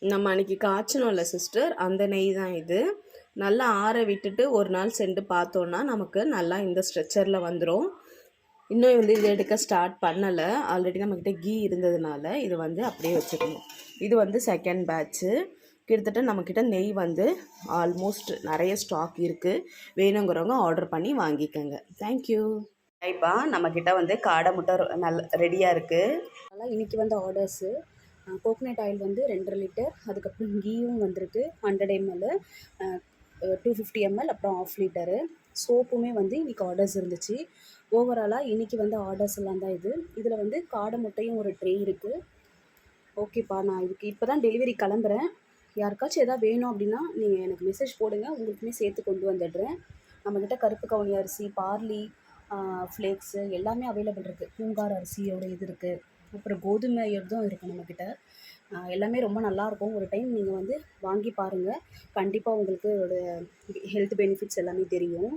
நம்ம அன்றைக்கி காய்ச்சணும்ல சிஸ்டர், அந்த நெய் தான் இது. நல்லா ஆற விட்டுட்டு ஒரு நாள் சென்று பார்த்தோன்னா நமக்கு நல்லா இந்த ஸ்ட்ரெச்சரில் வந்துடும். இன்னும் இது எடுக்க ஸ்டார்ட் பண்ணலை. ஆல்ரெடி நம்மக்கிட்ட கீ இருந்ததுனால இது அப்படியே வச்சுக்கணும். இது செகண்ட் பேட்ச்சு. கிட்டத்தட்ட நம்மக்கிட்ட நெய் ஆல்மோஸ்ட் நிறைய ஸ்டாக் இருக்குது. வேணுங்கிறவங்க ஆர்டர் பண்ணி வாங்கிக்கோங்க. தேங்க்யூ. இப்போ நம்மக்கிட்ட காடை முட்டை ரெடியாக இருக்குது. அதனால் இன்றைக்கி ஆர்டர்ஸு கோகனட் ஆயில் 2.5 லிட்டர், அதுக்கப்புறம் கீயும் வந்திருக்கு 100 ml, 250 ml, அப்புறம் 1/2 லிட்டரு. சோப்புமே இன்றைக்கி ஆர்டர்ஸ் இருந்துச்சு. ஓவராலாக இன்றைக்கி ஆர்டர்ஸ் எல்லாம் தான் இதில் காடை முட்டையும் ஒரு ட்ரே இருக்குது. ஓகேப்பா, நான் இதுக்கு இப்போ தான் டெலிவரி கிளம்புறேன். யாருக்காச்சும் எதாவது வேணும் அப்படின்னா நீங்கள் எனக்கு மெசேஜ் போடுங்க, உங்களுக்குமே சேர்த்து கொண்டு வந்துடுறேன். நம்மக்கிட்ட கருப்பு கவுனி அரிசி, பார்லி ஃப்ளேக்ஸு எல்லாமே அவைலபிள் இருக்குது. பூங்கார் அரிசியோட இது இருக்குது. அப்புறம் கோதுமை இதுவும் இருக்குது நம்மக்கிட்ட. எல்லாமே ரொம்ப நல்லாயிருக்கும். ஒரு டைம் நீங்கள் வாங்கி பாருங்கள். கண்டிப்பாக உங்களுக்கு ஒரு ஹெல்த் பெனிஃபிட்ஸ் எல்லாமே தெரியும்.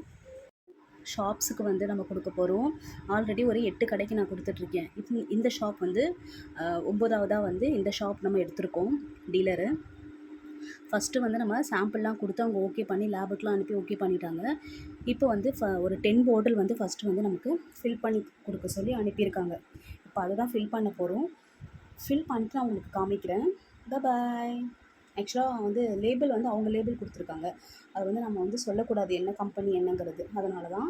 ஷாப்ஸுக்கு நம்ம கொடுக்க போகிறோம். ஆல்ரெடி ஒரு 8 கடைக்கு நான் கொடுத்துட்ருக்கேன். இந்த ஷாப் 9வதாக இந்த ஷாப் நம்ம எடுத்திருக்கோம் டீலரு. ஃபஸ்ட்டு நம்ம சாம்பிள்லாம் கொடுத்து அவங்க ஓகே பண்ணி லேபுக்கெலாம் அனுப்பி ஓகே பண்ணிட்டாங்க. இப்போ ஒரு 10 பாட்டில் ஃபஸ்ட்டு நமக்கு ஃபில் பண்ணி கொடுக்க சொல்லி அனுப்பியிருக்காங்க. இப்போ அதை தான் ஃபில் பண்ண போகிறோம். ஃபில் பண்ணிட்டு நான் உங்களுக்கு காமிக்கிறேன். பாய். ஆக்சுவலாக லேபிள் அவங்க லேபிள் கொடுத்துருக்காங்க. அது நம்ம சொல்லக்கூடாது என்ன கம்பெனி என்னங்கிறது. அதனால தான்